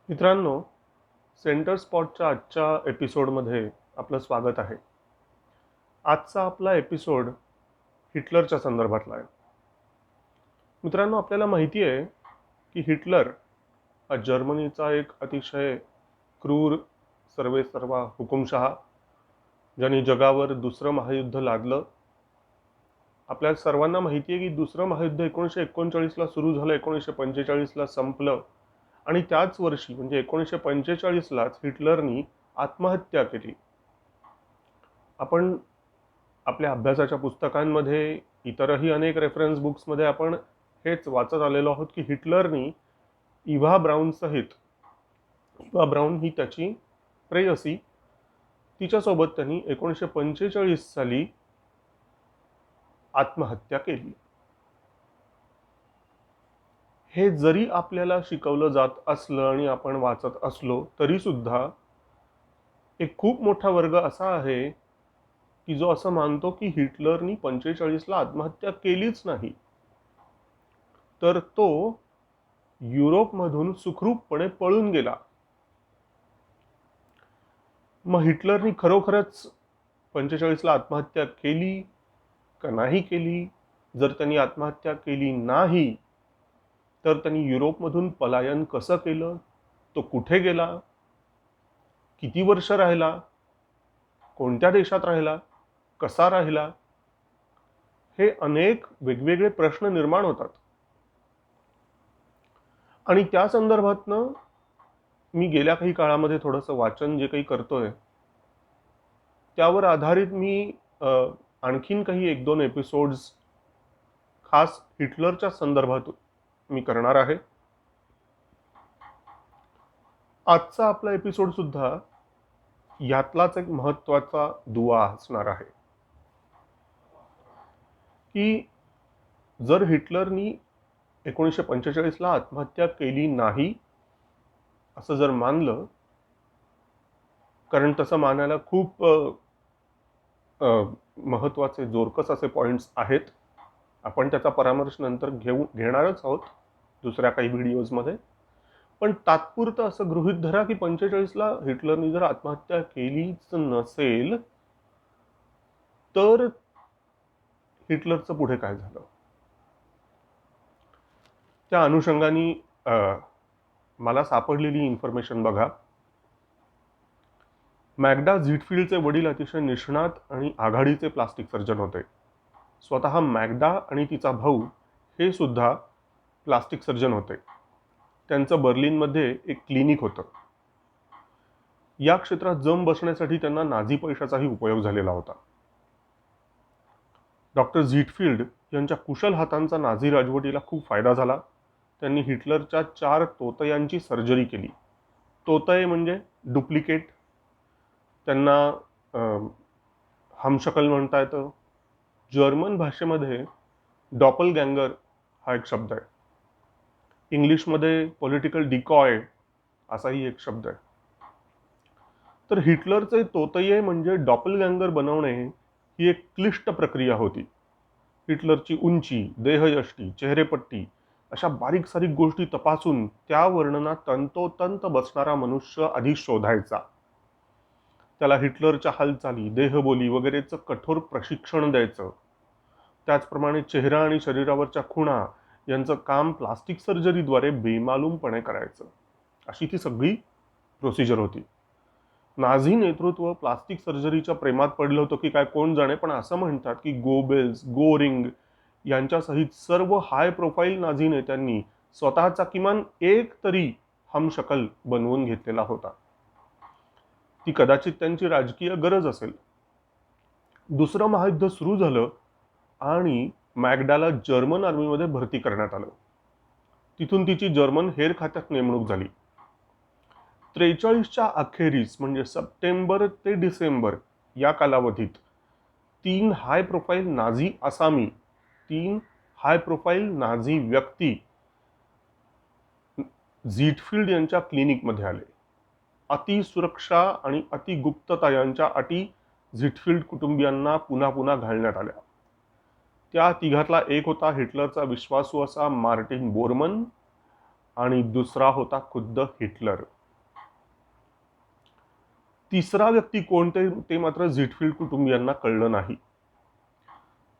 मित्रांनो, सेंटर स्पॉटच्या आजच्या एपिसोडमध्ये आपलं स्वागत आहे. आजचा आपला एपिसोड हिटलरच्या संदर्भातला आहे. मित्रांनो, आपल्याला माहिती आहे की हिटलर हा जर्मनीचा एक अतिशय क्रूर सर्वेसर्वा हुकुमशहा, ज्यांनी जगावर दुसरं महायुद्ध लादलं. आपल्या सर्वांना माहिती आहे की दुसरं महायुद्ध 1939ला सुरू झालं, 1945ला संपलं आणि त्याच वर्षी म्हणजे 1945लाच हिटलरनी आत्महत्या केली. आपण आपल्या अभ्यासाच्या पुस्तकांमध्ये, इतरही अनेक रेफरन्स बुक्समध्ये आपण हेच वाचत आलेलो आहोत की हिटलरनी इव्हा ब्राऊन सहित, इव्हा ब्राऊन ही त्याची प्रेयसी, तिच्यासोबत त्यांनी 1945 साली आत्महत्या केली. हे जरी आपल्याला शिकवलं जात असलं आणि आपण वाचत असलो तरी सुद्धा एक खूप मोठा वर्ग असा आहे की जो असं मानतो की हिटलरनी 45ला आत्महत्या केलीच नाही, तर तो युरोपमधून सुखरूपपणे पळून गेला. मग हिटलरनी खरोखरच 45ला आत्महत्या केली का नाही केली? जर त्यांनी आत्महत्या केली नाही तर त्यांनी युरोपमधून पलायन कसं केलं? तो कुठे गेला? किती वर्ष राहिला? कोणत्या देशात राहिला? कसा राहिला? हे अनेक वेगवेगळे प्रश्न निर्माण होतात. आणि त्या संदर्भातनं मी गेल्या काही काळामध्ये थोडंसं वाचन जे काही करतोय त्यावर आधारित मी आणखीन काही 1-2 एपिसोड्स खास हिटलरच्या संदर्भात मी करणार आहे. आजचा आपला एपिसोड सुद्धा यातलाच एक महत्त्वाचा दुवा असणार आहे की जर हिटलरनी 1945ला आत्महत्या केली नाही असं जर मानलं, कारण तसं मानायला खूप महत्त्वाचे जोरकस असे पॉईंट्स आहेत. आपण त्याचा परामर्श नंतर घेणारच आहोत दुसऱ्या काही व्हिडिओजमध्ये. पण तात्पुरतं असं गृहीत धरा की 45ला हिटलरनी जर आत्महत्या केलीच नसेल तर हिटलरचं पुढे काय झालं? त्या अनुषंगाने मला सापडलेली इन्फॉर्मेशन बघा. मॅग्डा झिटफिल्डचे वडील अतिशय निष्णात आणि आघाडीचे प्लास्टिक सर्जन होते. स्वतः मॅग्डा आणि तिचा भाऊ हे सुद्धा प्लास्टिक सर्जन होते. त्यांचं बर्लिनमध्ये एक क्लिनिक होतं. या क्षेत्रात जम बसण्यासाठी त्यांना नाझी पैशाचाही उपयोग झालेला होता. डॉक्टर झिटफिल्ड यांच्या कुशल हातांचा नाझी राजवटीला खूप फायदा झाला. त्यांनी हिटलरच्या 4 तोतयांची सर्जरी केली. तोतये म्हणजे डुप्लिकेट, त्यांना हमशकल म्हणता येतं. जर्मन भाषेमध्ये डॉपलगँगर हा एक शब्द आहे. इंग्लिशमध्ये पॉलिटिकल डिकॉय असाही एक शब्द आहे. तर हिटलरचे तोतये म्हणजे डॉपलगँगर बनवणे ही एक क्लिष्ट प्रक्रिया होती. हिटलरची उंची, देहयष्टी, चेहरेपट्टी अशा बारीक सारीक गोष्टी तपासून त्या वर्णनात तंतोतंत बसणारा मनुष्य आधी शोधायचा. त्याला हिटलरच्या हालचाली, देहबोली वगैरेचं कठोर प्रशिक्षण द्यायचं. त्याचप्रमाणे चेहरा आणि शरीरावरच्या खुणा यांचं काम प्लास्टिक सर्जरीद्वारे बेमालूमपणे करायचं. अशी ती सगळी प्रोसिजर होती. नाझी नेतृत्व प्लास्टिक सर्जरीच्या प्रेमात पडलं होतं की काय कोण जाणे, पण असं म्हणतात की गोबेल्स, गोरिंग यांच्यासहित सर्व हाय प्रोफाईल नाझी नेत्यांनी स्वतःचा किमान एक तरी हमशकल बनवून घेतलेला होता. ती कदाचित त्यांची राजकीय गरज असेल. दुसरं महायुद्ध सुरू झालं आणि मॅग्डाला जर्मन आर्मीमध्ये भरती करण्यात आलं. तिथून तिची जर्मन हेर खात्यात नेमणूक झाली. 43च्या अखेरीस म्हणजे सप्टेंबर ते डिसेंबर या कालावधीत 3 हाय प्रोफाईल नाझी आसामी, 3 हाय प्रोफाईल नाझी व्यक्ती झिटफिल्ड यांच्या क्लिनिकमध्ये आले. अतिसुरक्षा आणि अतिगुप्तता यांच्या अटी झिटफिल्ड कुटुंबियांना पुन्हा पुन्हा घालण्यात आल्या. त्या तिघातला एक होता हिटलरचा विश्वासू असा मार्टिन बोरमन आणि दुसरा होता खुद्द हिटलर. तिसरा व्यक्ती कोण ते मात्र झिटफिल्ड कुटुंबियांना कळलं नाही.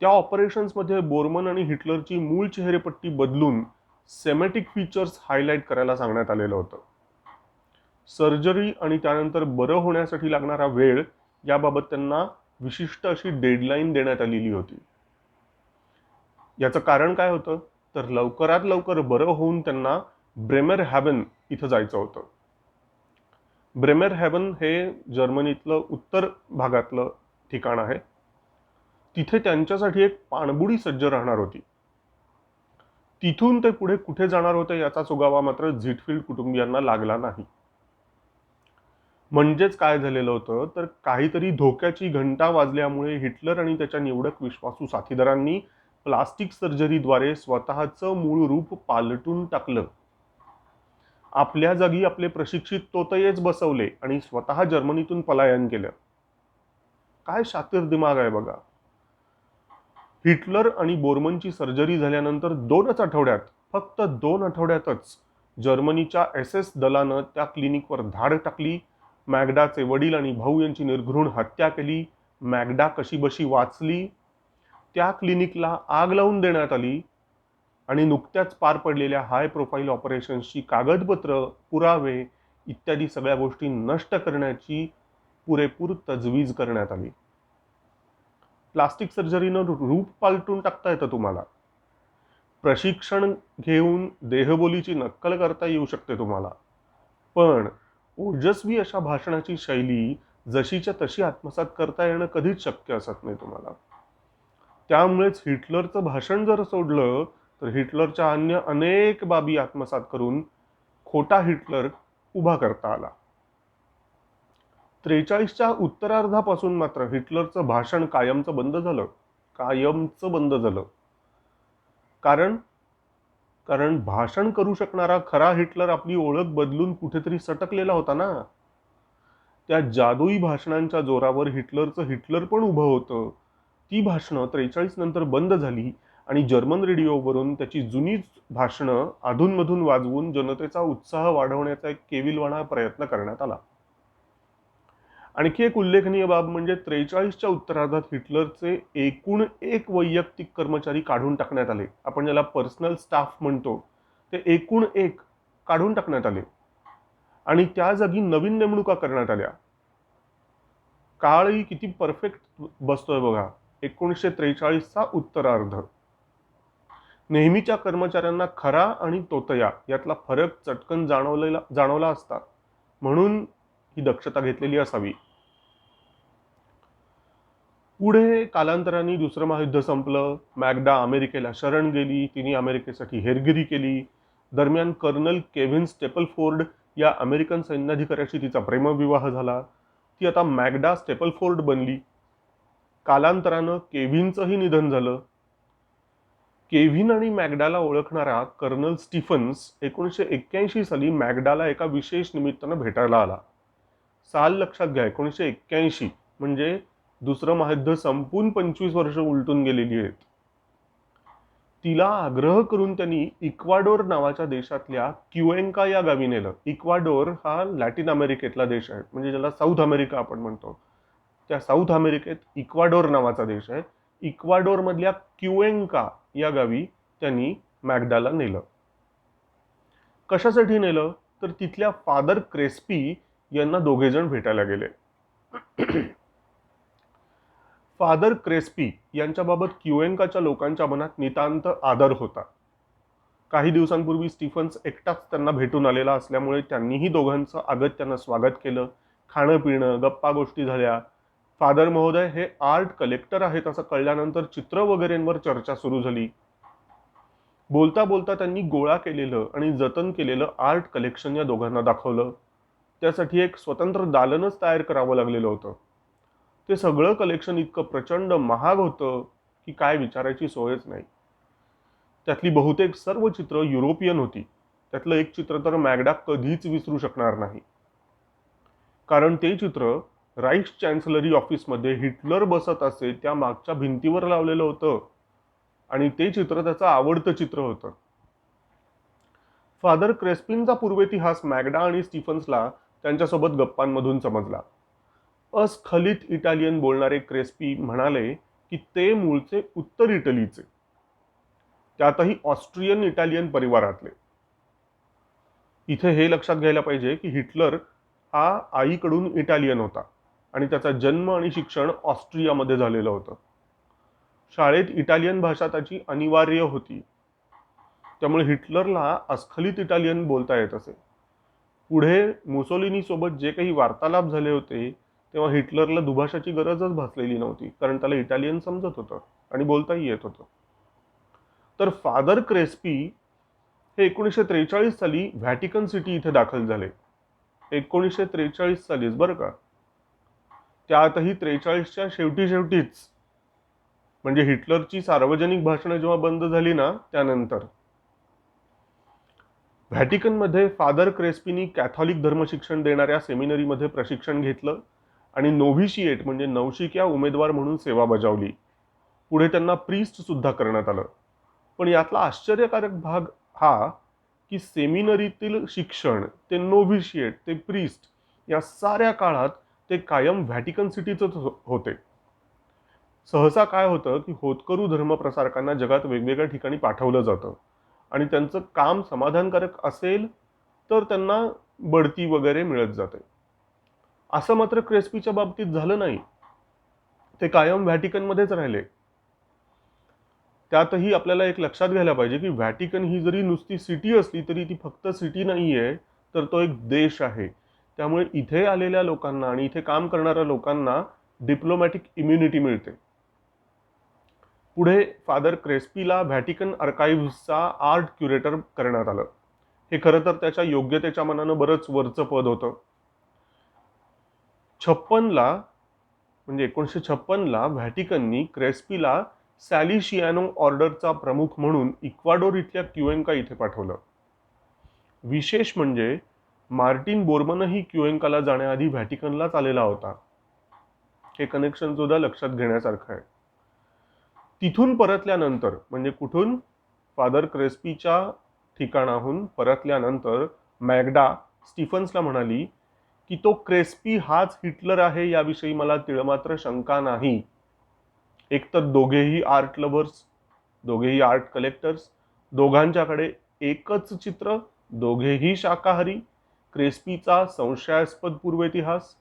त्या ऑपरेशन्समध्ये बोर्मन आणि हिटलरची मूळ चेहरेपट्टी बदलून सेमेटिक फीचर्स हायलाइट करायला सांगण्यात आलेलं होतं. सर्जरी आणि त्यानंतर बरं होण्यासाठी लागणारा वेळ याबाबत त्यांना विशिष्ट अशी डेडलाईन देण्यात आलेली होती. याचं कारण काय होतं, तर लवकरात लवकर बरं होऊन त्यांना ब्रेमर हॅवन इथं जायचं होतं. ब्रेमर हॅवन हे जर्मनीतलं उत्तर भागातलं ठिकाण आहे. तिथे त्यांच्यासाठी एक पाणबुडी सज्ज राहणार होती. तिथून ते पुढे कुठे जाणार होते याचा सुगावा मात्र झिटफिल्ड कुटुंबियांना लागला नाही. म्हणजेच काय झालेलं होतं, तर काहीतरी धोक्याची घंटा वाजल्यामुळे हिटलर आणि त्याच्या निवडक विश्वासू साथीदारांनी प्लास्टिक सर्जरीद्वारे स्वतःचं मूळ रूप पालटून टाकलं. आपल्या जागी आपले प्रशिक्षित तोतयेच बसवले आणि स्वतः जर्मनीतून पलायन केलं. काय शातीर दिमाग आहे बघा. हिटलर आणि बोर्मनची सर्जरी झाल्यानंतर 2च आठवड्यात, फक्त 2 आठवड्यातच जर्मनीच्या SS दलानं त्या क्लिनिकवर धाड टाकली. मॅगडाचे वडील आणि भाऊ यांची निर्घृण हत्या केली. मॅगडा कशीबशी वाचली. त्या क्लिनिकला आग लावून देण्यात आली आणि नुकत्याच पार पडलेल्या हाय प्रोफाईल ऑपरेशन्सची कागदपत्र, पुरावे इत्यादी सगळ्या गोष्टी नष्ट करण्याची पुरेपूर तजवीज करण्यात आली. प्लास्टिक सर्जरीनं रूप पालटून टाकता येतं तुम्हाला. प्रशिक्षण घेऊन देहबोलीची नक्कल करता येऊ शकते तुम्हाला. पण ओजस्वी अशा भाषणाची शैली जशीच्या तशी आत्मसात करता येणं कधीच शक्य असत नाही तुम्हाला. त्यामुळेच हिटलरचं भाषण जर सोडलं तर हिटलरच्या अन्य अनेक बाबी आत्मसात करून खोटा हिटलर उभा करता आला. 43च्या उत्तरार्धापासून मात्र हिटलरचं भाषण कायमचं बंद झालं. कारण भाषण करू शकणारा खरा हिटलर आपली ओळख बदलून कुठेतरी सटकलेला होता ना. त्या जादुई भाषणांच्या जोरावर हिटलरचं हिटलर पण उभं होतं. ती भाषणं 43 नंतर बंद झाली आणि जर्मन रेडिओवरून त्याची जुनीच भाषणं अधूनमधून वाजवून जनतेचा उत्साह वाढवण्याचा एक केविलवाणा प्रयत्न करण्यात आला. आणखी एक उल्लेखनीय बाब म्हणजे 43च्या उत्तरार्धात हिटलरचे एकूण 1 वैयक्तिक कर्मचारी काढून टाकण्यात आले. आपण ज्याला पर्सनल स्टाफ म्हणतो, ते एकूण 1 काढून टाकण्यात आले आणि त्या जागी नवीन नेमणुका करण्यात आल्या. काळही किती परफेक्ट बसतोय बघा. 1943चा उत्तरार्ध. नेहमीच्या कर्मचाऱ्यांना खरा आणि तोतया यातला फरक चटकन जाणवला असता, म्हणून ही दक्षता घेतलेली असावी. पुढे कालांतराने दुसरं महायुद्ध संपलं. मॅगडा अमेरिकेला शरण गेली. तिने अमेरिकेसाठी हेरगिरी केली. दरम्यान कर्नल केव्हिन स्टेपलफोर्ड या अमेरिकन सैन्याधिकाऱ्याशी तिचा प्रेमविवाह झाला. ती आता मॅगडा स्टेपलफोर्ड बनली. कालांतरानं केव्हिनचंही निधन झालं. केव्हिन आणि मॅगडाला ओळखणारा कर्नल स्टीफन्स 1981 साली मॅगडाला एका विशेष निमित्तानं भेटायला आला. साल लक्षात घ्या, 1981 म्हणजे दुसरं महायुद्ध संपून 25 वर्ष उलटून गेलेली आहेत. तिला आग्रह करून त्यांनी इक्वाडोर नावाच्या देशातल्या क्युएंका या गावी नेलं. इक्वाडोर हा लॅटिन अमेरिकेतला देश आहे, म्हणजे ज्याला साऊथ अमेरिका आपण म्हणतो. त्या साऊथ अमेरिकेत इक्वाडोर नावाचा देश आहे. इक्वाडोर मधल्या क्युएंका या गावी त्यांनी मॅगडाला नेलं. कशासाठी नेलं, तर तिथल्या फादर क्रेस्पी यांना दोघेजण भेटायला गेले. फादर क्रेस्पी यांच्याबाबत क्युएंकाच्या लोकांच्या मनात नितांत आदर होता. काही दिवसांपूर्वी स्टीफन्स एकटाच त्यांना भेटून आलेला असल्यामुळे त्यांनीही दोघांचं अगत्यानं स्वागत केलं. खाणं पिणं, गप्पा गोष्टी झाल्या. फादर महोदय हे आर्ट कलेक्टर आहेत असं कळल्यानंतर चित्र वगैरेंवर चर्चा सुरू झाली. बोलता बोलता त्यांनी गोळा केलेलं आणि जतन केलेलं आर्ट कलेक्शन या दोघांना दाखवलं. त्यासाठी एक स्वतंत्र दालनच तयार करावं लागलेलं होतं. ते सगळं कलेक्शन इतकं प्रचंड महाग होतं की काय विचारायची सोयच नाही. त्यातली बहुतेक सर्व चित्र युरोपियन होती. त्यातलं एक चित्र तर मॅगडा कधीच विसरू शकणार नाही. कारण ते चित्र राईक्स चॅन्सलरी ऑफिसमध्ये हिटलर बसत असे त्या मागच्या भिंतीवर लावलेलं होतं आणि ते चित्र त्याचं आवडतं चित्र होतं. फादर क्रेस्पिनचा पूर्वेतिहास मॅगडा आणि स्टीफन्सला त्यांच्यासोबत गप्पांमधून समजला. अस्खलित इटालियन बोलणारे क्रेस्पी म्हणाले की ते मूळचे उत्तर इटलीचे, त्यातही ऑस्ट्रियन इटालियन परिवारातले. इथे हे लक्षात घ्यायला पाहिजे की हिटलर हा आईकडून इटालियन होता आणि त्याचा जन्म आणि शिक्षण ऑस्ट्रियामध्ये झालेलं होतं. शाळेत इटालियन भाषा त्याची अनिवार्य होती, त्यामुळे हिटलरला अस्खलित इटालियन बोलता येत असे. पुढे मुसोलिनी सोबत जे काही वार्तालाप झाले होते तेव्हा हिटलरला दुभाषाची गरजच भासलेली नव्हती, कारण त्याला इटालियन समजत होतं आणि बोलताही येत होतं. तर फादर क्रेस्पी हे 1943 साली व्हॅटिकन सिटी इथे दाखल झाले. 1943 सालीच बरं का, त्यातही 43च्या शेवटीच, म्हणजे हिटलरची सार्वजनिक भाषणं जेव्हा बंद झाली ना त्यानंतर. व्हॅटिकनमध्ये फादर क्रेस्पीनी कॅथॉलिक धर्मशिक्षण देणाऱ्या सेमिनरीमध्ये प्रशिक्षण घेतलं आणि नोव्हिशिएट म्हणजे नवशिक्या उमेदवार म्हणून सेवा बजावली. पुढे त्यांना प्रीस्ट सुद्धा करण्यात आलं. पण यातला आश्चर्यकारक भाग हा की सेमिनरीतील शिक्षण, ते नोव्हिशिएट, ते प्रीस्ट, या साऱ्या काळात ते कायम व्हॅटिकन सिटीतच होते. सहसा काय होतं की होतकरू धर्मप्रसारकांना जगात वेगवेगळ्या ठिकाणी पाठवलं जातं आणि त्यांचं काम समाधानकारक असेल तर त्यांना बढती वगैरे मिळत जाते. असं मात्र क्रेस्पीच्या बाबतीत झालं नाही. ते कायम व्हॅटिकनमध्येच राहिले. त्यातही आपल्याला एक लक्षात घ्यायला पाहिजे की व्हॅटिकन ही जरी नुसती सिटी असली तरी ती फक्त सिटी नाहीये, तर तो एक देश आहे. त्यामुळे इथे आलेल्या लोकांना आणि इथे काम करणाऱ्या लोकांना डिप्लोमॅटिक इम्युनिटी मिळते. पुढे फादर क्रेस्पीला व्हॅटिकन आर्काइव्हचा आर्ट क्युरेटर करण्यात आलं. हे खरं तर त्याच्या योग्यतेच्या मनानं बरंच वरचं पद होतं. 56ला म्हणजे 1956ला व्हॅटिकननी क्रेस्पीला सॅलिशियानो ऑर्डरचा प्रमुख म्हणून इक्वाडोर इथल्या क्युएन्का इथे पाठवलं. विशेष म्हणजे मार्टिन बोर्मनही क्युएन्काला जाण्याआधी व्हॅटिकनलाच आलेला होता. हे कनेक्शन सुद्धा लक्षात घेण्यासारखं आहे. तिथून परतल्यानंतर, म्हणजे कुठून, फादर क्रेस्पीच्या ठिकाणाहून परतल्यानंतर मॅगडा स्टीफन्सला म्हणाली की तो क्रेस्पी हाच हिटलर आहे याविषयी मला तिळमात्र शंका नाही. एकतर दोघेही आर्ट लव्हर्स, दोघेही आर्ट कलेक्टर्स, दोघांच्याकडे एकच चित्र, दोघेही शाकाहारी, क्रेस्पीचा संशयास्पद पूर्वेतिहास,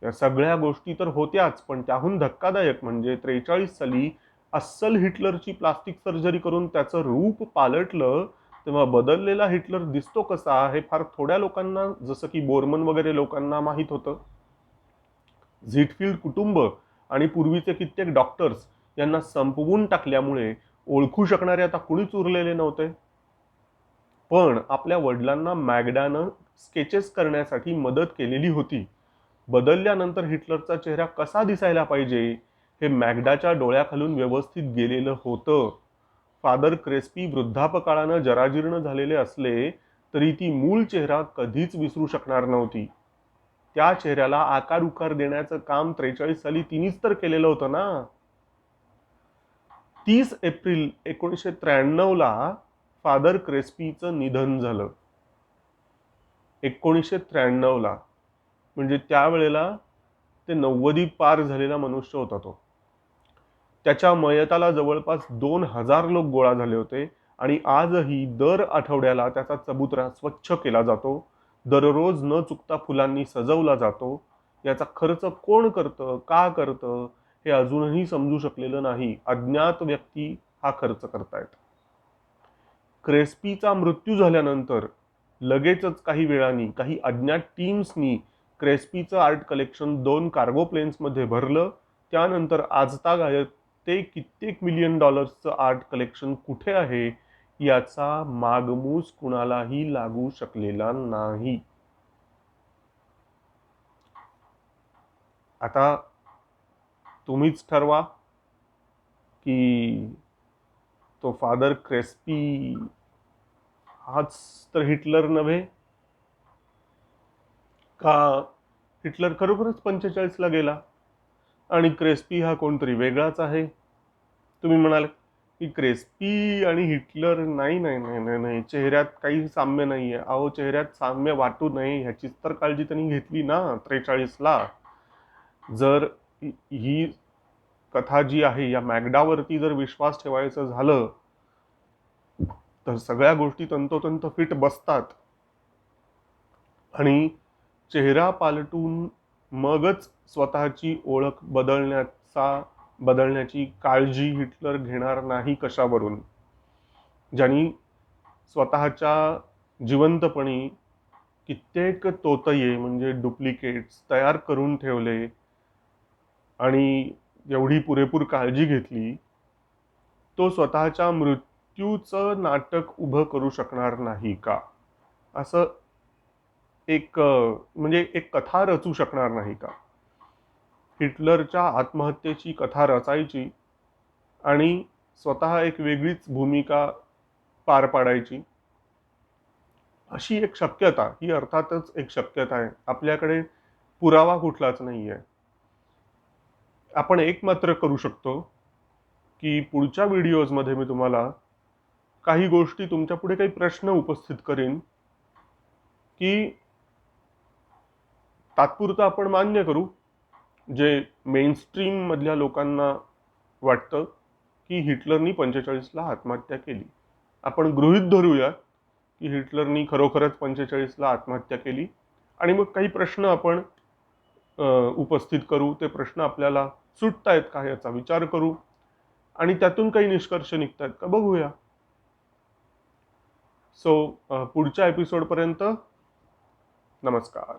या सगळ्या गोष्टी तर होत्याच. पण त्याहून धक्कादायक म्हणजे 43 साली अस्सल हिटलरची प्लास्टिक सर्जरी करून त्याचं रूप पालटलं तेव्हा बदललेला हिटलर दिसतो कसा हे फार थोड्या लोकांना, जसं की बोर्मन वगैरे लोकांना माहीत होतं. झिटफिल्ड कुटुंब आणि पूर्वीचे कित्येक डॉक्टर्स यांना संपवून टाकल्यामुळे ओळखू शकणारे आता कुणीच उरलेले नव्हते. पण आपल्या वडिलांना मॅगडानं स्केचेस करण्यासाठी मदत केलेली होती. बदलल्यानंतर हिटलरचा चेहरा कसा दिसायला पाहिजे हे मॅगडाच्या डोळ्याखालून व्यवस्थित गेलेलं होतं. फादर क्रेस्पी वृद्धापकाळानं जराजीर्ण झालेले असले तरी ती मूळ चेहरा कधीच विसरू शकणार नव्हती. त्या चेहऱ्याला आकार उकार देण्याचं काम 43 साली तिनीच तर केलेलं होतं ना. 30 एप्रिल 1993ला फादर क्रेस्पीचं निधन झालं. 1993ला म्हणजे त्यावेळेला ते 90 पार झालेला मनुष्य होता तो. त्याच्या मयताला जवळपास 2000 लोक गोळा झाले होते आणि आजही दर आठवड्याला त्याचा चबुतरा स्वच्छ केला जातो. दररोज न चुकता फुलांनी सजवला जातो. याचा खर्च कोण करतं, का करतं हे अजूनही समजू शकलेलं नाही. अज्ञात व्यक्ती हा खर्च करतायत. क्रेस्पीचा मृत्यू झाल्यानंतर लगेचच काही वेळानी काही अज्ञात टीम्सनी क्रेस्पीचं आर्ट कलेक्शन 2 कार्गो प्लेन्समध्ये भरलं. त्यानंतर आजतागायत ते कित्येक मिलियन डॉलर्सचं आर्ट कलेक्शन कुठे आहे याचा मागमूस कुणालाही लागू शकलेला नाही. आता तुम्हीच ठरवा की तो फादर क्रेस्पी हाच तर हिटलर नव्हे, का हिटलर खरोखरच 45ला गेला आणि क्रेस्पी हा कोणतरी वेगळाच आहे. तुम्ही म्हणाल की क्रेस्पी आणि हिटलर, नाही नाही नाही नाही नाही, चेहऱ्यात काही साम्य नाहीये. अहो, चेहऱ्यात साम्य वाटू नये ह्याचीच तर काळजी त्यांनी घेतली ना 43ला. जर ही कथा जी आहे या मॅगडावरती जर विश्वास ठेवायचं झालं तर सगळ्या गोष्टी तंतोतंत फिट बसतात आणि चेहरा पालटून मगच स्वतःची ओळख बदलण्याची काळजी हिटलर घेणार नाही कशावरून. ज्यांनी स्वतःच्या जिवंतपणी कित्येक तोतये म्हणजे डुप्लिकेट्स तयार करून ठेवले आणि एवढी पुरेपूर काळजी घेतली, तो स्वतःच्या मृत्यूचं नाटक उभं करू शकणार नाही का? असं म्हणजे एक कथा रचू शकणार नाही का? हिटलरच्या आत्महत्येची कथा रचायची आणि स्वतः एक वेगळीच भूमिका पार पाडायची, अशी एक शक्यता, ही अर्थातच एक शक्यता आहे. आपल्याकडे पुरावा कुठलाच नाही आहे. आपण एक मात्र करू शकतो की पुढच्या व्हिडिओजमध्ये मी तुम्हाला काही गोष्टी, तुमच्या पुढे काही प्रश्न उपस्थित करीन की तात्पुरतं आपण मान्य करू जे मेनस्ट्रीम मधल्या लोकांना वाटतं की हिटलरनी 45ला आत्महत्या केली. आपण गृहीत धरूया की हिटलरनी खरोखरच 45ला आत्महत्या केली आणि मग काही प्रश्न आपण उपस्थित करू. ते प्रश्न आपल्याला सुटतायत का याचा विचार करू आणि त्यातून काही निष्कर्ष निघतायत का बघूया. पुढच्या एपिसोडपर्यंत नमस्कार.